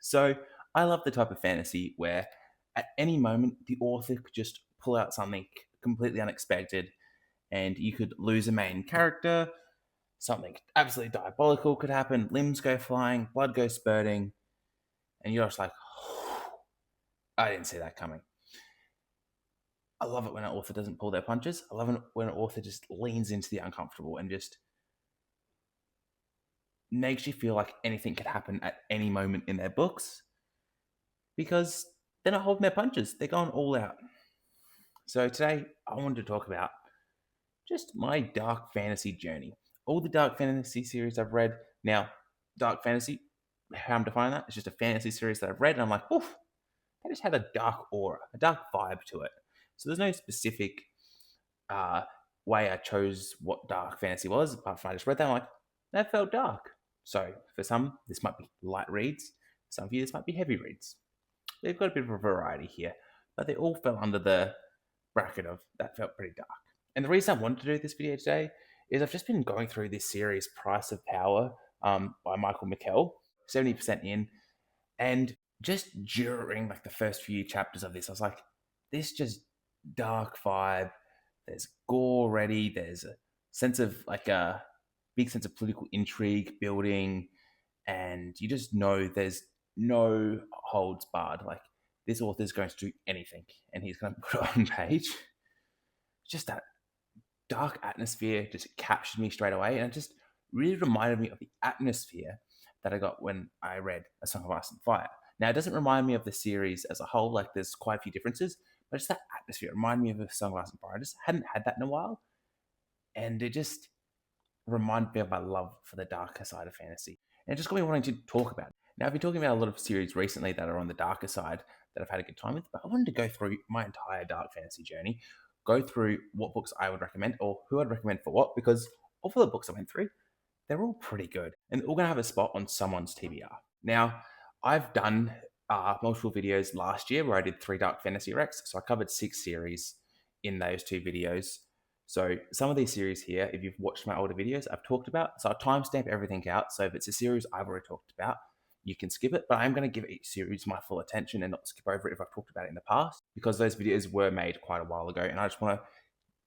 So I love the type of fantasy where at any moment the author could just pull out something completely unexpected and you could lose a main character, something absolutely diabolical could happen, limbs go flying, blood goes spurting, and you're just like, I didn't see that coming. I love it when an author doesn't pull their punches. I love it when an author just leans into the uncomfortable and just makes you feel like anything could happen at any moment in their books because they're not holding their punches. They're going all out. So today I wanted to talk about just my dark fantasy journey. All the dark fantasy series I've read. Now, dark fantasy, how I'm defining that, it's just a fantasy series that I've read, and I'm like, oof, that just had a dark aura, a dark vibe to it. So there's no specific uh, way I chose what dark fantasy was, apart from I just read that, I'm like, that felt dark. So for some, this might be light reads. Some of you, this might be heavy reads. They've got a bit of a variety here, but they all fell under the bracket of that felt pretty dark. And the reason I wanted to do this video today is I've just been going through this series, Price of Power, by Michael McKell, 70% in, and just during like the first few chapters of this, I was like, this just dark vibe. There's gore already. There's a sense of like a big sense of political intrigue building, and you just know there's no holds barred. Like this author's going to do anything, and he's going to put it on page. Just that dark atmosphere just captured me straight away, and it just really reminded me of the atmosphere that I got when I read A Song of Ice and Fire. Now, it doesn't remind me of the series as a whole, like there's quite a few differences, but just that atmosphere reminded me of A Song of Ice and Fire. I just hadn't had that in a while, and it just reminded me of my love for the darker side of fantasy. And it just got me wanting to talk about it. Now, I've been talking about a lot of series recently that are on the darker side that I've had a good time with, but I wanted to go through my entire dark fantasy journey, go through what books I would recommend or who I'd recommend for what, because of all the books I went through, they're all pretty good. And they're all going to have a spot on someone's TBR. Now, I've done multiple videos last year where I did 3 Dark Fantasy Recs. So I covered 6 series in those 2 videos. So some of these series here, if you've watched my older videos, I've talked about. So I'll timestamp everything out. So if it's a series I've already talked about, you can skip it. But I'm going to give each series my full attention and not skip over it if I've talked about it in the past, because those videos were made quite a while ago. And I just want to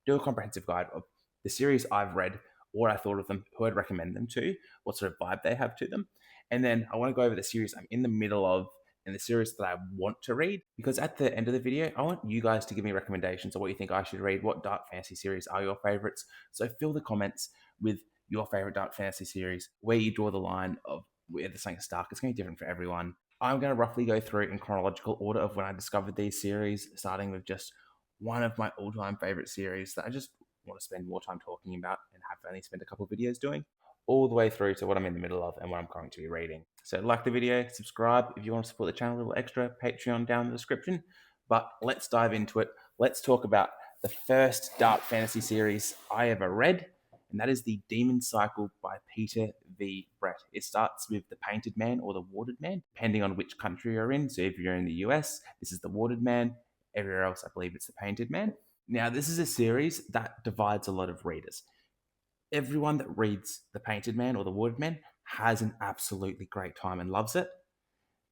do a comprehensive guide of the series I've read, what I thought of them, who I'd recommend them to, what sort of vibe they have to them. And then I want to go over the series I'm in the middle of and the series that I want to read, because at the end of the video, I want you guys to give me recommendations of what you think I should read, what dark fantasy series are your favorites. So fill the comments with your favorite dark fantasy series, where you draw the line of where the something dark. It's going to be different for everyone. I'm going to roughly go through in chronological order of when I discovered these series, starting with just one of my all-time favorite series that I just want to spend more time talking about and have only spent a couple of videos doing, all the way through to what I'm in the middle of and what I'm going to be reading. So like the video, subscribe if you want to support the channel a little extra, Patreon down in the description. But let's dive into it. Let's talk about the first dark fantasy series I ever read, and that is the Demon Cycle by Peter V. Brett. It starts with the Painted Man or the Warded Man, depending on which country you're in. So if you're in the US, this is the Warded Man. Everywhere else, I believe it's the Painted Man. Now, this is a series that divides a lot of readers. Everyone that reads The Painted Man or The Warded Man has an absolutely great time and loves it.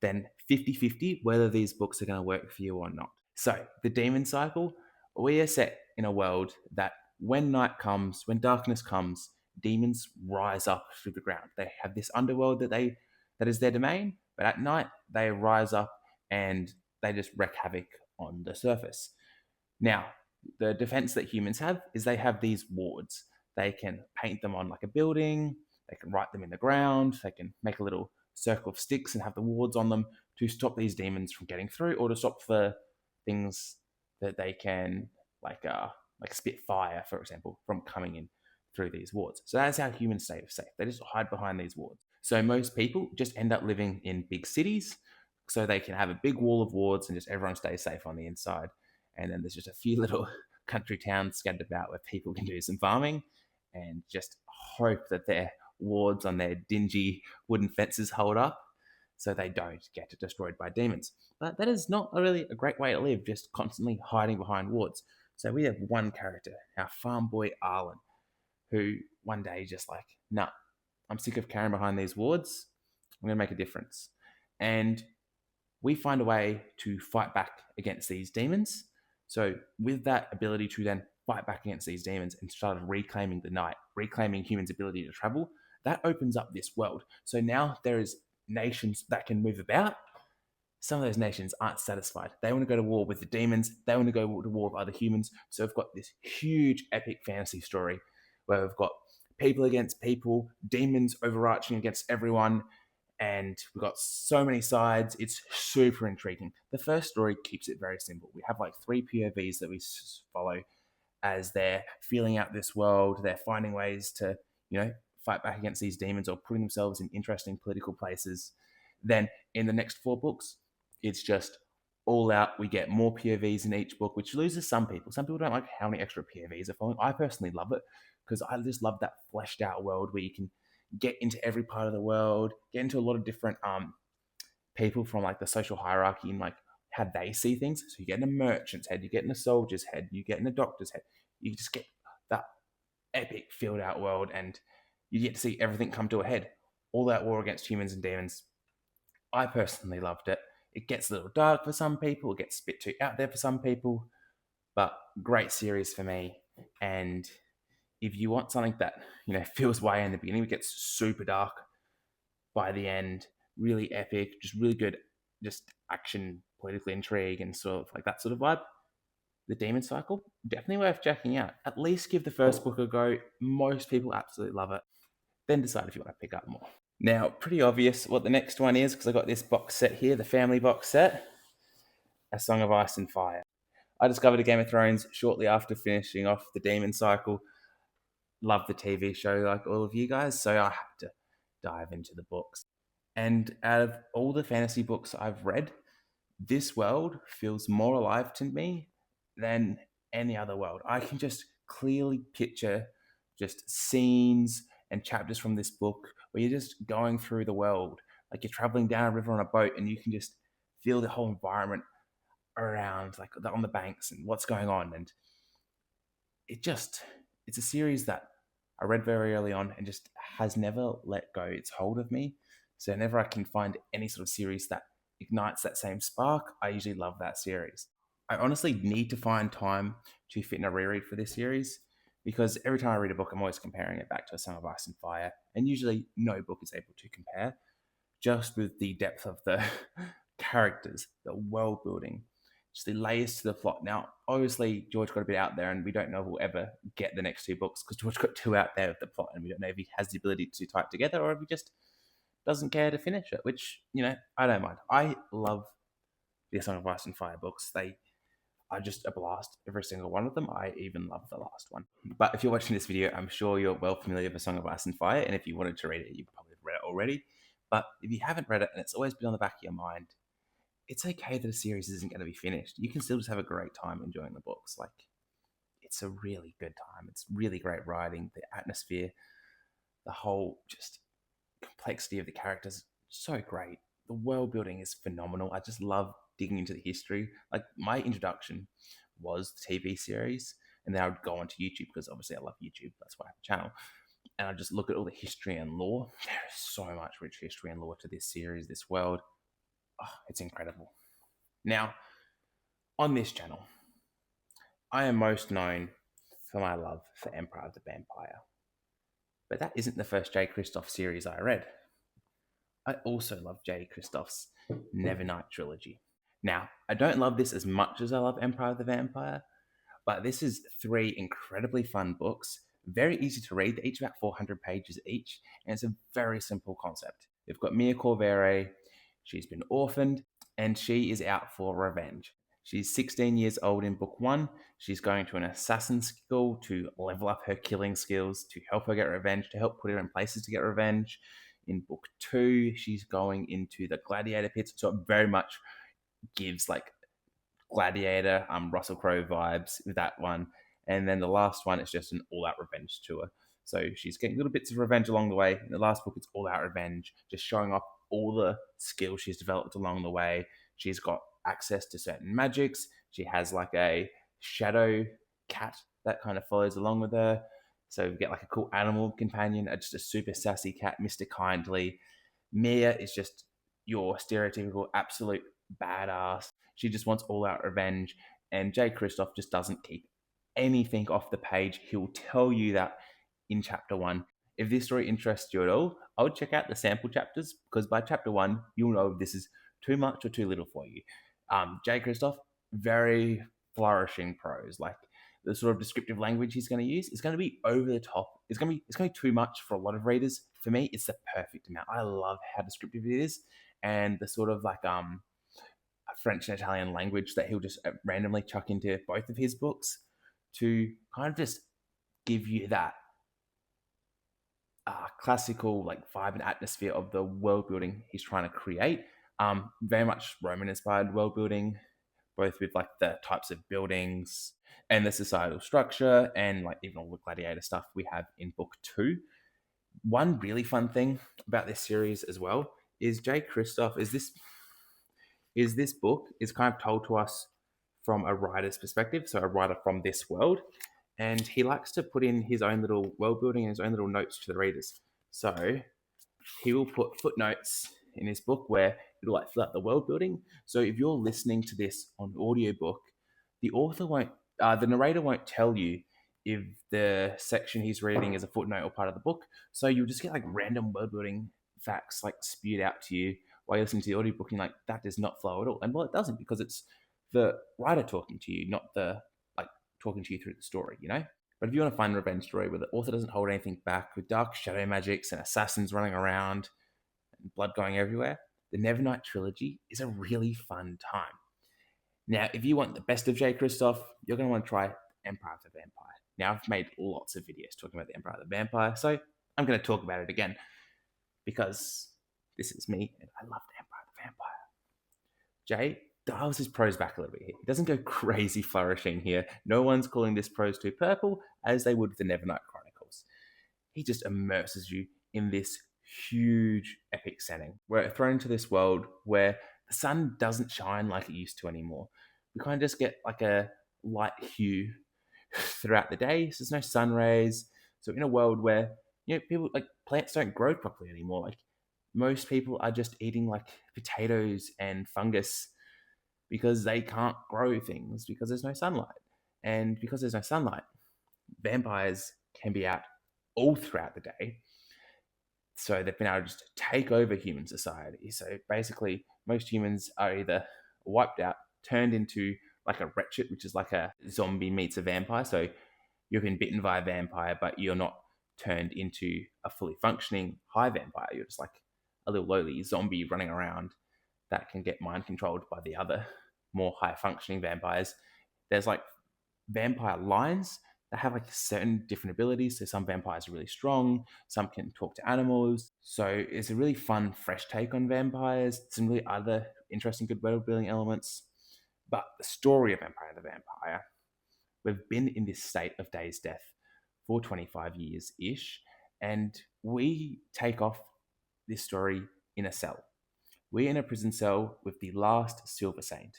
Then 50-50 whether these books are going to work for you or not. So, the Demon Cycle, we are set in a world that when night comes, when darkness comes, demons rise up through the ground. They have this underworld that is their domain, but at night they rise up and they just wreak havoc on the surface. Now, the defense that humans have is they have these wards. They can paint them on like a building, they can write them in the ground, they can make a little circle of sticks and have the wards on them to stop these demons from getting through, or to stop the things that they can like spit fire, for example, from coming in through these wards. So that's how humans stay safe. They just hide behind these wards. So most people just end up living in big cities so they can have a big wall of wards and just everyone stays safe on the inside. And then there's just a few little country towns scattered about where people can do some farming and just hope that their wards on their dingy wooden fences hold up so they don't get destroyed by demons. But that is not really a great way to live, just constantly hiding behind wards. So we have one character, our farm boy Arlen, who one day just like, nah, I'm sick of carrying behind these wards. I'm going to make a difference. And we find a way to fight back against these demons. So with that ability to then fight back against these demons and start reclaiming the night, reclaiming humans' ability to travel, that opens up this world. So now there is nations that can move about. Some of those nations aren't satisfied. They want to go to war with the demons. They want to go to war with other humans. So we've got this huge epic fantasy story where we've got people against people, demons overarching against everyone, and we've got so many sides. It's super intriguing. The first story keeps it very simple. We have like 3 POVs that we follow as they're feeling out this world. They're finding ways to, fight back against these demons or putting themselves in interesting political places. Then in the next 4 books, it's just all out. We get more POVs in each book, which loses some people. Some people don't like how many extra POVs are following. I personally love it because I just love that fleshed out world where you can get into every part of the world, get into a lot of different people from like the social hierarchy and like how they see things. So you get in a merchant's head, you get in a soldier's head, you get in a doctor's head. You just get that epic filled out world and you get to see everything come to a head. All that war against humans and demons. I personally loved it. It gets a little dark for some people, it gets a bit too out there for some people, but great series for me. And if you want something that, feels way in the beginning, it gets super dark by the end, really epic, just really good, just action, political intrigue, and sort of like that sort of vibe. The Demon Cycle, definitely worth checking out. At least give the first book a go. Most people absolutely love it. Then decide if you want to pick up more. Now, pretty obvious what the next one is because I got this box set here, the family box set, A Song of Ice and Fire. I discovered a Game of Thrones shortly after finishing off the Demon Cycle. Love the TV show like all of you guys, so I had to dive into the books. And out of all the fantasy books I've read, this world feels more alive to me than any other world. I can just clearly picture just scenes and chapters from this book where you're just going through the world. Like you're traveling down a river on a boat and you can just feel the whole environment around, like on the banks and what's going on. And it's a series that I read very early on and just has never let go its hold of me. So whenever I can find any sort of series that ignites that same spark, I usually love that series. I honestly need to find time to fit in a reread for this series because every time I read a book, I'm always comparing it back to A Song of Ice and Fire, and usually no book is able to compare just with the depth of the characters, the world building, just the layers to the plot. Now, obviously, George got a bit out there, and we don't know if we'll ever get the next 2 books because George got too out there with the plot, and we don't know if he has the ability to tie it together or if he just doesn't care to finish it, which, I don't mind. I love the Song of Ice and Fire books. They are just a blast, every single one of them. I even love the last one. But if you're watching this video, I'm sure you're well familiar with A Song of Ice and Fire, and if you wanted to read it, you probably read it already. But if you haven't read it and it's always been on the back of your mind, it's okay that a series isn't going to be finished. You can still just have a great time enjoying the books. Like, it's a really good time. It's really great writing, the atmosphere, the whole just complexity of the characters, so great. The world building is phenomenal. I just love digging into the history. Like, my introduction was the TV series, and then I would go onto YouTube because obviously I love YouTube. That's why I have a channel. And I just look at all the history and lore. There is so much rich history and lore to this series, this world. Oh, it's incredible. Now, on this channel, I am most known for my love for Empire of the Vampire. But that isn't the first J. Kristoff series I read. I also love J. Kristoff's Nevernight Trilogy. Now, I don't love this as much as I love Empire of the Vampire, but this is 3 incredibly fun books, very easy to read. They're each about 400 pages each, and it's a very simple concept. We've got Mia Corvere. She's been orphaned, and she is out for revenge. She's 16 years old in book 1. She's going to an assassin school to level up her killing skills, to help her get revenge, to help put her in places to get revenge. In book 2, she's going into the gladiator pits, so it very much gives like gladiator, Russell Crowe vibes with that one. And then the last one is just an all-out revenge tour. So she's getting little bits of revenge along the way. In the last book, it's all-out revenge, just showing off all the skills she's developed along the way. She's got access to certain magics. She has like a shadow cat that kind of follows along with her. So we get like a cool animal companion, just a super sassy cat, Mr. Kindly. Mia is just your stereotypical absolute badass. She just wants all out revenge. And Jay Kristoff just doesn't keep anything off the page. He'll tell you that in chapter one. If this story interests you at all, I would check out the sample chapters because by chapter one, you'll know if this is too much or too little for you. Jay Kristoff, very flourishing prose. Like the sort of descriptive language he's going to use is going to be over the top. It's going to be too much for a lot of readers. For me, it's the perfect amount. I love how descriptive it is, and the sort of like French and Italian language that he'll just randomly chuck into both of his books to kind of just give you that classical like vibe and atmosphere of the world building he's trying to create. Very much Roman inspired world building, both with like the types of buildings and the societal structure and like even all the gladiator stuff we have in book two. One really fun thing about this series as well is Jay Kristoff is this book is kind of told to us from a writer's perspective, so a writer from this world, and he likes to put in his own little world building and his own little notes to the readers. So he will put footnotes in his book where it'll like fill out the world building. So if you're listening to this on audiobook, the narrator won't tell you if the section he's reading is a footnote or part of the book. So you'll just get like random world building facts like spewed out to you while you're listening to the audiobook, and like that does not flow at all. And well, it doesn't because it's the writer talking to you, not the like talking to you through the story, you know? But if you want to find a revenge story where the author doesn't hold anything back, with dark shadow magics and assassins running around and blood going everywhere, the Nevernight Trilogy is a really fun time. Now, if you want the best of Jay Kristoff, you're going to want to try Empire of the Vampire. Now, I've made lots of videos talking about the Empire of the Vampire, so I'm going to talk about it again because this is me and I love the Empire of the Vampire. Jay dials his prose back a little bit here. He doesn't go crazy flourishing here. No one's calling this prose too purple as they would with the Nevernight Chronicles. He just immerses you in this huge epic setting. We're thrown into this world where the sun doesn't shine like it used to anymore. We kind of just get like a light hue throughout the day. So there's no sun rays. So in a world where people like plants don't grow properly anymore. Like most people are just eating like potatoes and fungus because they can't grow things because there's no sunlight. And because there's no sunlight, vampires can be out all throughout the day. So they've been able to just take over human society. So basically, most humans are either wiped out, turned into like a wretched, which is like a zombie meets a vampire. So you've been bitten by a vampire, but you're not turned into a fully functioning high vampire. You're just like a little lowly zombie running around that can get mind controlled by the other more high functioning vampires. There's like vampire lines that have like certain different abilities. So some vampires are really strong, some can talk to animals. So it's a really fun, fresh take on vampires. Some really other interesting, good world building elements. But the story of Empire of the Vampire, we've been in this state of Day's Death for 25 years ish, and we take off this story in a cell. We're in a prison cell with the last Silver Saint.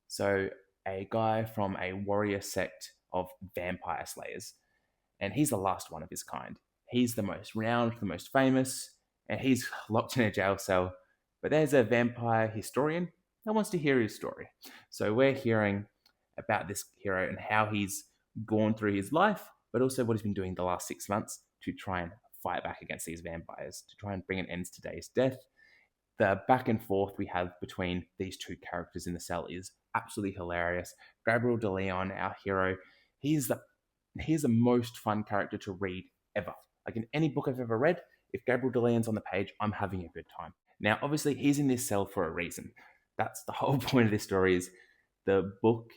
So a guy from a warrior sect of vampire slayers. And he's the last one of his kind. He's the most renowned, the most famous, and he's locked in a jail cell. But there's a vampire historian that wants to hear his story. So we're hearing about this hero and how he's gone through his life, but also what he's been doing the last 6 months to try and fight back against these vampires, to try and bring an end to Day's death. The back and forth we have between these two characters in the cell is absolutely hilarious. Gabriel de Leon, our hero, he's the most fun character to read ever. Like in any book I've ever read, if Gabriel de Leon's on the page, I'm having a good time. Now, obviously, he's in this cell for a reason. That's the whole point of this story is the book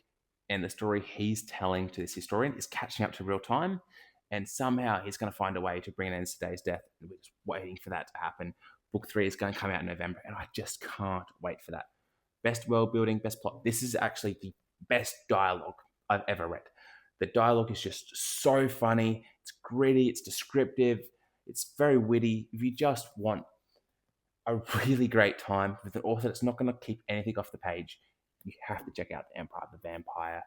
and the story he's telling to this historian is catching up to real time. And somehow he's going to find a way to bring an end to Day's death. We're just waiting for that to happen. Book 3 is going to come out in November, and I just can't wait for that. Best world building, best plot. This is actually the best dialogue I've ever read. The dialogue is just so funny. It's gritty. It's descriptive. It's very witty. If you just want a really great time with an author that's not going to keep anything off the page, you have to check out The Empire of the Vampire.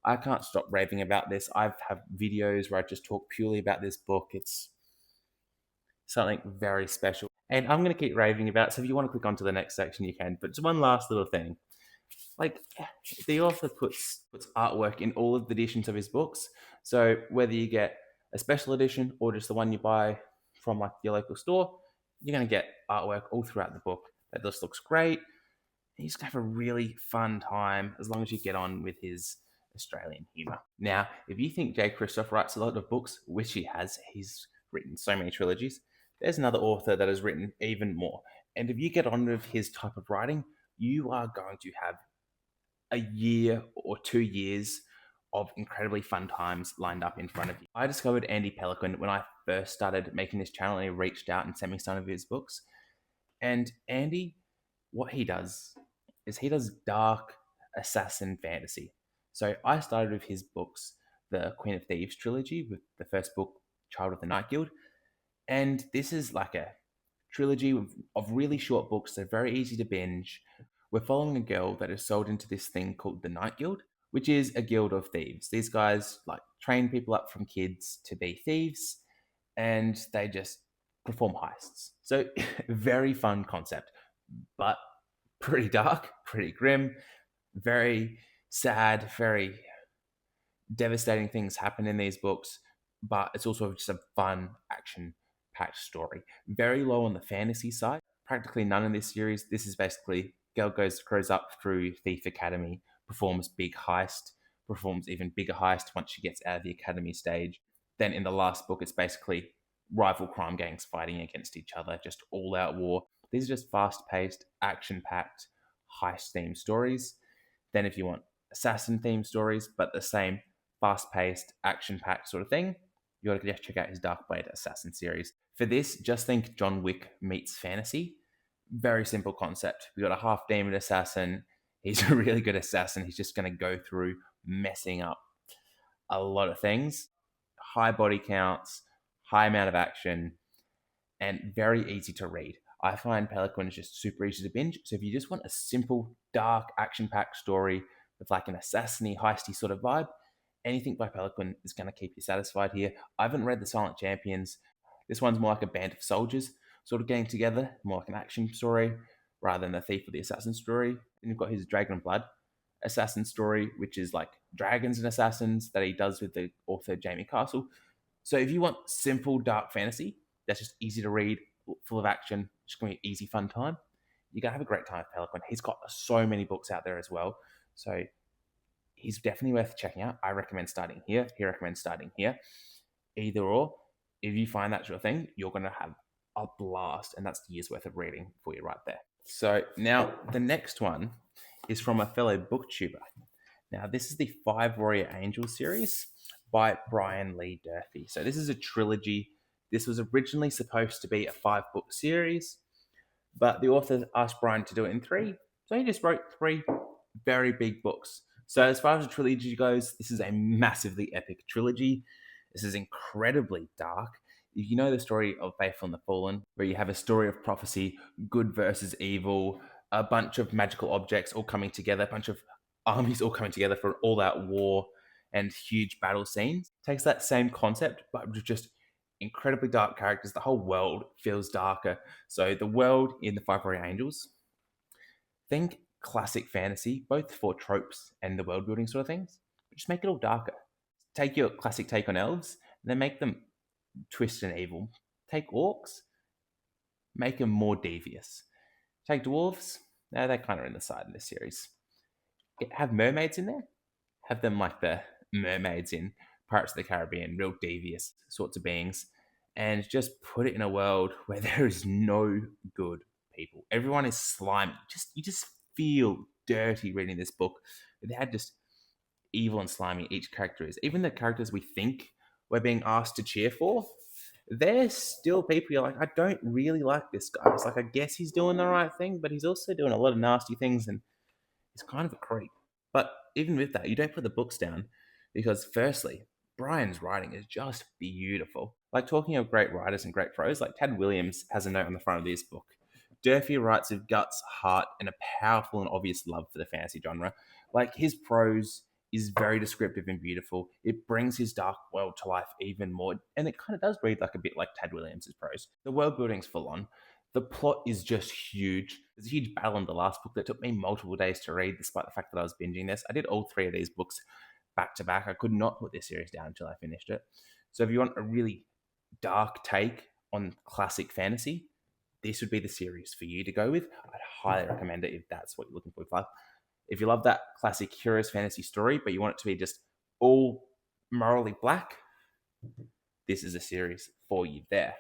I can't stop raving about this. I've have videos where I just talk purely about this book. It's something very special. And I'm going to keep raving about it. So if you want to click on to the next section, you can. But just one last little thing. Like the author puts artwork in all of the editions of his books. So whether you get a special edition or just the one you buy from like your local store, you're gonna get artwork all throughout the book that just looks great. You just have a really fun time as long as you get on with his Australian humour. Now, if you think Jay Kristoff writes a lot of books, which he has, he's written so many trilogies, there's another author that has written even more. And if you get on with his type of writing, you are going to have a year or 2 years of incredibly fun times lined up in front of you. I discovered Andy Peloquin when I first started making this channel, and he reached out and sent me some of his books. And Andy, what he does is he does dark assassin fantasy. So I started with his books, the Queen of Thieves trilogy, with the first book, Child of the Night Guild. And this is like a trilogy of really short books. They're very easy to binge. We're following a girl that is sold into this thing called the Night Guild, which is a guild of thieves. These guys like train people up from kids to be thieves, and they just perform heists. So very fun concept, but pretty dark, pretty grim, very sad, very devastating things happen in these books, but it's also just a fun action packed story. Very low on the fantasy side, practically none in this series. This is basically girl grows up through Thief Academy, performs big heist, performs even bigger heist once she gets out of the academy stage. Then in the last book, it's basically rival crime gangs fighting against each other, just all out war. These are just fast paced, action packed, heist themed stories. Then, if you want assassin themed stories, but the same fast paced, action packed sort of thing, you got to just check out his Darkblade Assassin series. For this, just think John Wick meets fantasy. Very simple concept. We got a half demon assassin. He's a really good assassin. He's just going to go through messing up a lot of things. High body counts, high amount of action, and very easy to read. I find Peloquin is just super easy to binge. So if you just want a simple, dark, action-packed story with like an assassiny, heisty sort of vibe, anything by Peloquin is going to keep you satisfied here. I haven't read The Silent Champions. This one's more like a band of soldiers sort of getting together, more like an action story rather than the Thief or the Assassin story. And you've got his Dragon and Blood assassin story, which is like dragons and assassins that he does with the author Jamie Castle. So if you want simple dark fantasy that's just easy to read, full of action, just going to be an easy, fun time, you're going to have a great time with Peloquin. He's got so many books out there as well. So he's definitely worth checking out. I recommend starting here. He recommends starting here. Either or, if you find that sort of thing, you're going to have a blast. And that's the year's worth of reading for you right there. So now the next one is from a fellow booktuber. Now, this is the Five Warrior Angels series by Brian Lee Durfee. So this is a trilogy. This was originally supposed to be a 5-book series, but the author asked Brian to do it in 3. So he just wrote 3 very big books. So as far as the trilogy goes, this is a massively epic trilogy. This is incredibly dark. You know the story of Faithful and the Fallen, where you have a story of prophecy, good versus evil, a bunch of magical objects all coming together, a bunch of armies all coming together for an all-out war and huge battle scenes. It takes that same concept, but with just incredibly dark characters. The whole world feels darker. So the world in the Five Warrior Angels, think classic fantasy, both for tropes and the world building sort of things. Just make it all darker. Take your classic take on elves, and then make them twisted and evil. Take orcs, make them more devious. Take dwarves, now they're kind of in the side in this series. Have mermaids in there, have them like the mermaids in Pirates of the Caribbean, real devious sorts of beings, and just put it in a world where there is no good people. Everyone is slimy. You just feel dirty reading this book. They had just evil and slimy each character is. Even the characters we think we're being asked to cheer for, they're still people you're like, I don't really like this guy. It's like, I guess he's doing the right thing, but he's also doing a lot of nasty things and he's kind of a creep. But even with that, you don't put the books down because, firstly, Brian's writing is just beautiful. Like, talking of great writers and great prose, like Tad Williams has a note on the front of this book. Durfee writes with guts, heart, and a powerful and obvious love for the fantasy genre. Like, his prose is very descriptive and beautiful. It brings his dark world to life even more, and it kind of does read like a bit like Tad Williams' prose. The world building's full on. The plot is just huge. There's a huge battle in the last book that took me multiple days to read, despite the fact that I was binging this. I did all 3 of these books back to back. I could not put this series down until I finished it. So if you want a really dark take on classic fantasy, this would be the series for you to go with. I'd highly recommend it if that's what you're looking for. If you love that classic heroes fantasy story, but you want it to be just all morally black, this is a series for you there.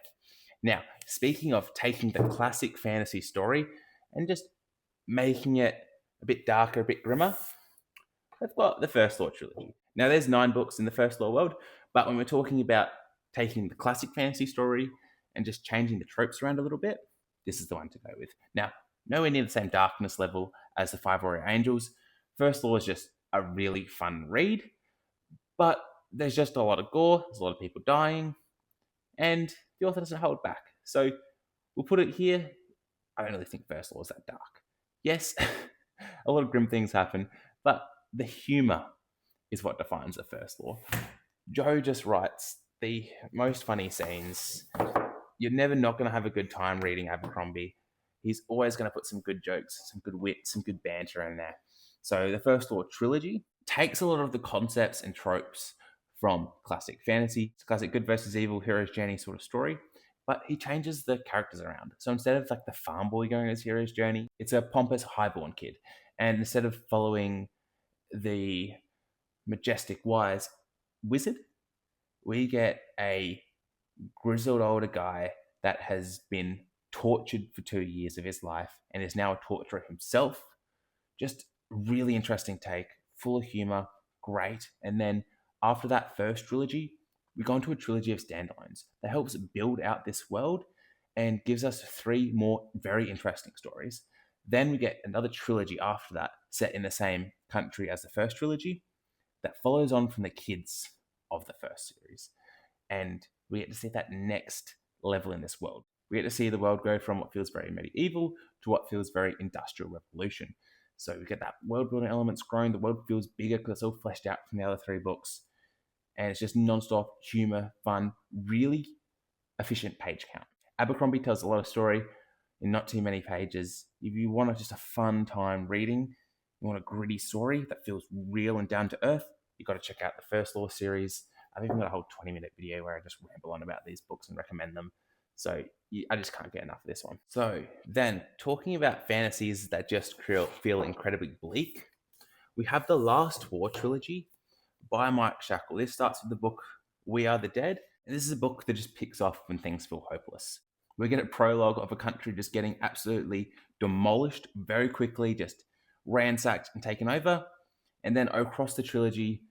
Now, speaking of taking the classic fantasy story and just making it a bit darker, a bit grimmer, we've got the First Law Trilogy. Now, there's 9 books in the First Law world, but when we're talking about taking the classic fantasy story and just changing the tropes around a little bit, this is the one to go with. Now, nowhere near the same darkness level as the 5 Warrior Angels. First Law is just a really fun read, but there's just a lot of gore, there's a lot of people dying, and the author doesn't hold back. So we'll put it here. I don't really think First Law is that dark. Yes, a lot of grim things happen, but the humor is what defines the First Law. Joe just writes the most funny scenes. You're never not going to have a good time reading Abercrombie. He's always going to put some good jokes, some good wit, some good banter in there. So the First Law Trilogy takes a lot of the concepts and tropes from classic fantasy. It's classic good versus evil, hero's journey sort of story, but he changes the characters around. So instead of like the farm boy going on his hero's journey, it's a pompous highborn kid. And instead of following the majestic wise wizard, we get a grizzled older guy that has been tortured for 2 years of his life and is now a torturer himself. Just really interesting take, full of humor, great. And then after that first trilogy, we go into a trilogy of standalones that helps build out this world and gives us 3 more very interesting stories. Then we get another trilogy after that, set in the same country as the first trilogy, that follows on from the kids of the first series. And we get to see that next level in this world. We get to see the world go from what feels very medieval to what feels very industrial revolution. So we get that world building elements growing. The world feels bigger because it's all fleshed out from the other 3 books. And it's just non-stop humor, fun, really efficient page count. Abercrombie tells a lot of story in not too many pages. If you want just a fun time reading, you want a gritty story that feels real and down to earth, you've got to check out the First Law series. I've even got a whole 20-minute video where I just ramble on about these books and recommend them. So I just can't get enough of this one. So then, talking about fantasies that just feel incredibly bleak, we have the Last War Trilogy by Mike Shackle. This starts with the book We Are the Dead, and this is a book that just picks off when things feel hopeless. We get a prologue of a country just getting absolutely demolished very quickly, just ransacked and taken over. And then across the trilogy,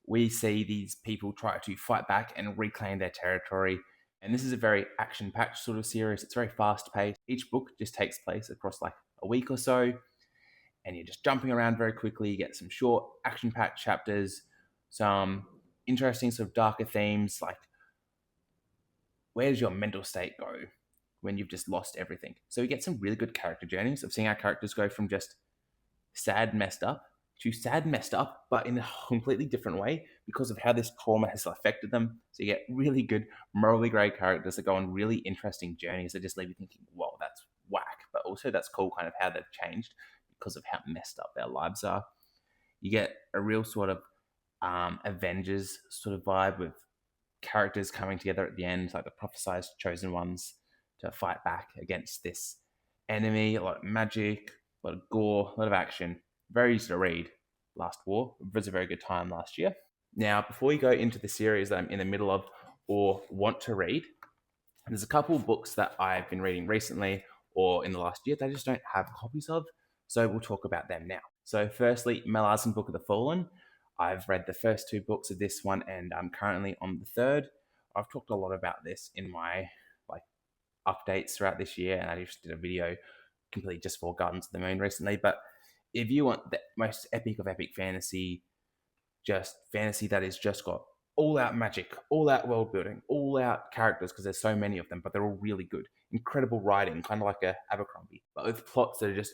we see these people try to fight back and reclaim their territory. And this is a very action-packed sort of series. It's very fast-paced. Each book just takes place across like a week or so, and you're just jumping around very quickly. You get some short action-packed chapters, some interesting sort of darker themes, like where does your mental state go when you've just lost everything? So we get some really good character journeys of seeing our characters go from just sad, messed up to sad, messed up, but in a completely different way because of how this trauma has affected them. So you get really good, morally grey characters that go on really interesting journeys that just leave you thinking, whoa, that's whack. But also that's cool kind of how they've changed because of how messed up their lives are. You get a real sort of Avengers sort of vibe with characters coming together at the end, like the prophesized chosen ones, to fight back against this enemy. A lot of magic, a lot of gore, a lot of action. Very easy to read. Last War. It was a very good time last year. Now, before we go into the series that I'm in the middle of or want to read, there's a couple of books that I've been reading recently or in the last year that I just don't have copies of. So we'll talk about them now. So firstly, Malazan Book of the Fallen. I've read the first 2 books of this one and I'm currently on the 3rd. I've talked a lot about this in my updates throughout this year, and I just did a video completely just for Gardens of the Moon recently. But if you want the most epic of epic fantasy, just fantasy that is just got all out magic, all out world building, all out characters, because there's so many of them, but they're all really good. Incredible writing, kind of like a Abercrombie, but with plots that are just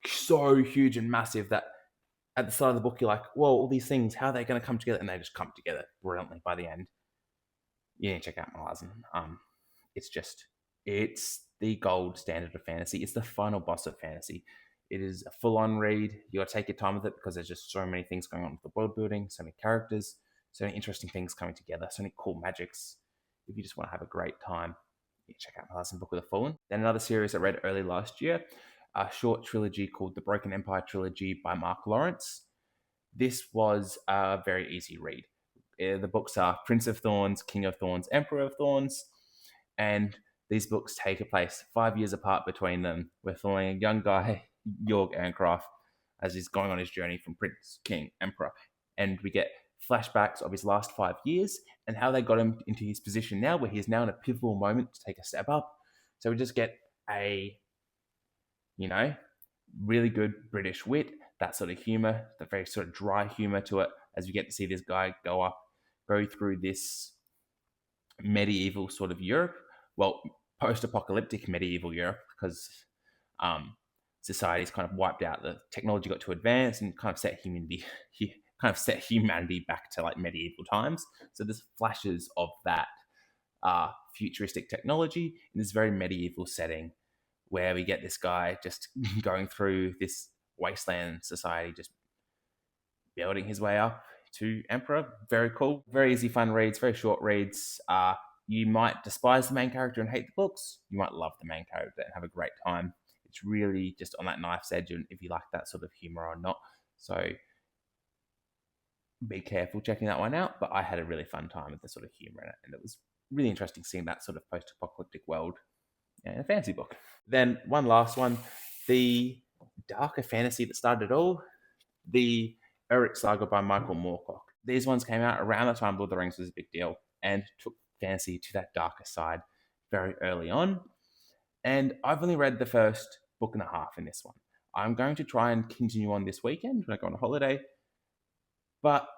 so huge and massive that at the start of the book, you're like, whoa, all these things, how are they going to come together? And they just come together brilliantly by the end. You need to check out Malazan. It's the gold standard of fantasy. It's the final boss of fantasy. It is a full-on read. You got to take your time with it because there's just so many things going on with the world building, so many characters, so many interesting things coming together, so many cool magics. If you just want to have a great time, you check out Malazan Book of the Fallen. Then another series I read early last year, a short trilogy called the Broken Empire Trilogy by Mark Lawrence. This was a very easy read. The books are Prince of Thorns, King of Thorns, Emperor of Thorns, and these books take place 5 years apart between them. We're following a young guy, Jorg Ancroft, as he's going on his journey from Prince, King, Emperor, and we get flashbacks of his last 5 years and how they got him into his position now, where he is now in a pivotal moment to take a step up. So we just get a, really good British wit, that sort of humor, the very sort of dry humor to it, as we get to see this guy go through this medieval sort of Europe, well, post-apocalyptic medieval Europe, because society's kind of wiped out, the technology got too advanced and kind of set humanity back to like medieval times. So there's flashes of that futuristic technology in this very medieval setting, where we get this guy just going through this wasteland society, just building his way up to Emperor. Very cool, very easy, fun reads, very short reads. You might despise the main character and hate the books. You might love the main character and have a great time. It's really just on that knife's edge, and if you like that sort of humor or not. So be careful checking that one out. But I had a really fun time with the sort of humor in it, and it was really interesting seeing that sort of post-apocalyptic world in a fantasy book. Then one last one, the darker fantasy that started it all, the Elric Saga by Michael Moorcock. These ones came out around the time Lord of the Rings was a big deal and took fantasy to that darker side very early on. And I've only read the first book and a half in this one. I'm going to try and continue on this weekend when I go on a holiday. But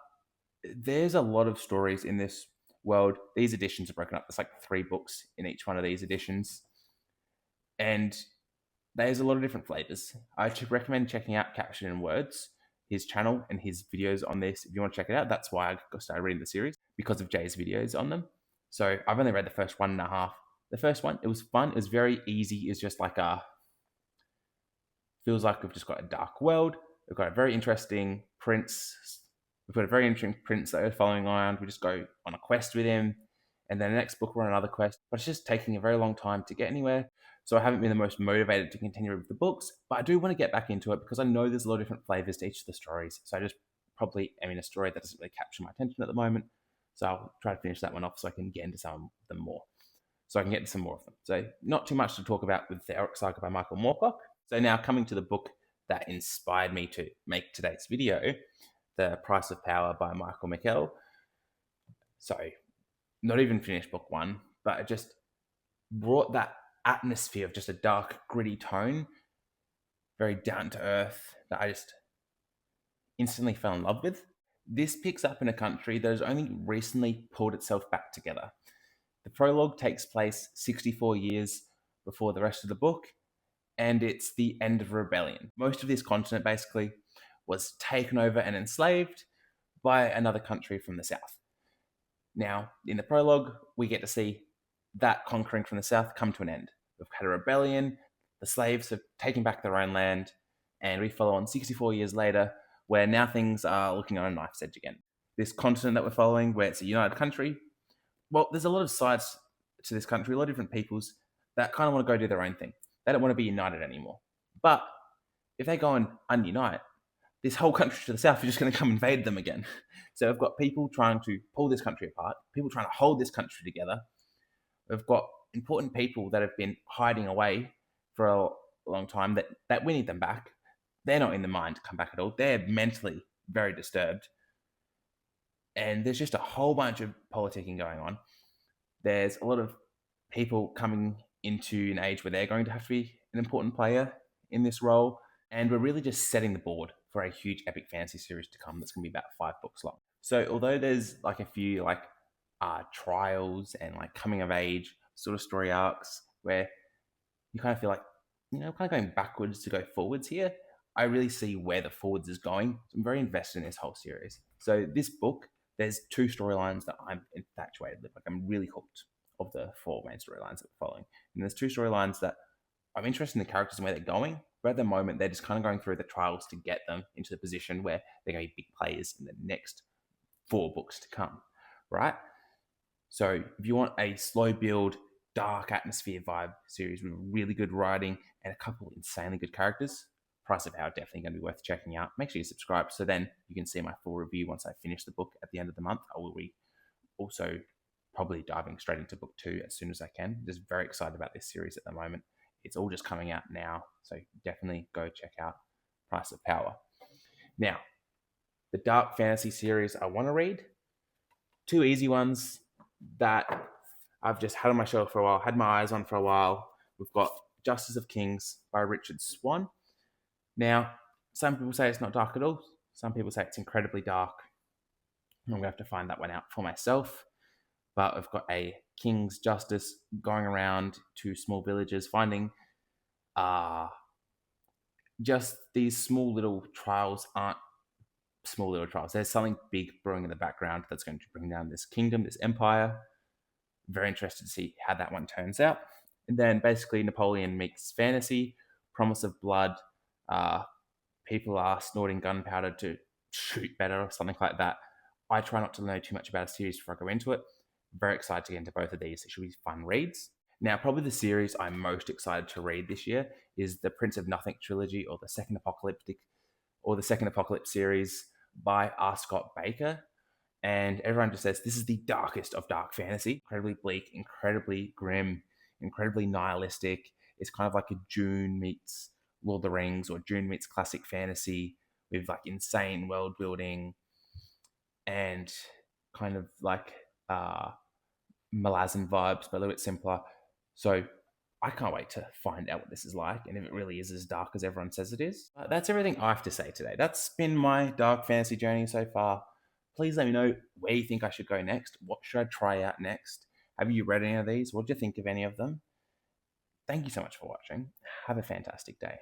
there's a lot of stories in this world. These editions are broken up. There's like 3 books in each one of these editions. And there's a lot of different flavors. I recommend checking out Caption in Words, his channel and his videos on this. If you want to check it out, that's why I started reading the series, because of Jay's videos on them. So I've only read the first 1.5. The first one, it was fun. It was very easy. It's just like feels like we've just got a dark world. We've got a very interesting prince. We've got a very interesting prince that we're following around. We just go on a quest with him. And then the next book, we're on another quest. But it's just taking a very long time to get anywhere. So I haven't been the most motivated to continue with the books. But I do want to get back into it because I know there's a lot of different flavors to each of the stories. So I just probably am in a story that doesn't really capture my attention at the moment. So I'll try to finish that one off so I can get into some of them more. So I can get to some more of them. So not too much to talk about with the Elric Saga by Michael Moorcock. So now coming to the book that inspired me to make today's video, The Price of Power by Michael McKell. So not even finished book 1, but it just brought that atmosphere of just a dark, gritty tone, very down to earth, that I just instantly fell in love with. This picks up in a country that has only recently pulled itself back together. The prologue takes place 64 years before the rest of the book, and it's the end of a rebellion. Most of this continent basically was taken over and enslaved by another country from the south. Now, in the prologue, we get to see that conquering from the south come to an end. We've had a rebellion, the slaves have taken back their own land, and we follow on 64 years later, where now things are looking on a knife's edge again. This continent that we're following, where it's a united country, well, there's a lot of sides to this country, a lot of different peoples that kind of want to go do their own thing. They don't want to be united anymore. But if they go and unite, this whole country to the south is just going to come invade them again. So we've got people trying to pull this country apart, people trying to hold this country together. We've got important people that have been hiding away for a long time that we need them back. They're not in the mind to come back at all. They're mentally very disturbed. And there's just a whole bunch of politicking going on. There's a lot of people coming into an age where they're going to have to be an important player in this role. And we're really just setting the board for a huge epic fantasy series to come that's going to be about 5 books long. So although there's like a few like trials and like coming of age sort of story arcs where you kind of feel like, kind of going backwards to go forwards here, I really see where the forwards is going. So I'm very invested in this whole series. So this book, there's 2 storylines that I'm infatuated with. Like I'm really hooked of the 4 main storylines that we're following. And there's 2 storylines that I'm interested in the characters and where they're going, but at the moment they're just kind of going through the trials to get them into the position where they're going to be big players in the next 4 books to come, right? So if you want a slow build, dark atmosphere vibe series with really good writing and a couple insanely good characters, Price of Power definitely going to be worth checking out. Make sure you subscribe so then you can see my full review once I finish the book at the end of the month. I will be also probably diving straight into book 2 as soon as I can. Just very excited about this series at the moment. It's all just coming out now, so definitely go check out Price of Power. Now, the Dark Fantasy series I want to read, 2 easy ones that I've just had on my shelf for a while, had my eyes on for a while. We've got Justice of Kings by Richard Swan. Now, some people say it's not dark at all. Some people say it's incredibly dark. I'm going to have to find that one out for myself. But I've got a King's Justice going around to small villages, finding just these small little trials aren't small little trials. There's something big brewing in the background that's going to bring down this kingdom, this empire. Very interested to see how that one turns out. And then basically Napoleon meets fantasy, promise of blood. People are snorting gunpowder to shoot better or something like that. I try not to know too much about a series before I go into it. Very excited to get into both of these. It should be fun reads. Now, probably the series I'm most excited to read this year is the Prince of Nothing trilogy or the Second Apocalypse series by R. Scott Baker. And everyone just says this is the darkest of dark fantasy. Incredibly bleak, incredibly grim, incredibly nihilistic. It's kind of like a Dune meets Lord of the Rings or Dune meets classic fantasy with like insane world building and kind of like Malazan vibes, but a little bit simpler. So I can't wait to find out what this is like and if it really is as dark as everyone says it is. That's everything I have to say today. That's been my dark fantasy journey so far. Please let me know where you think I should go next. What should I try out next? Have you read any of these? What do you think of any of them? Thank you so much for watching. Have a fantastic day.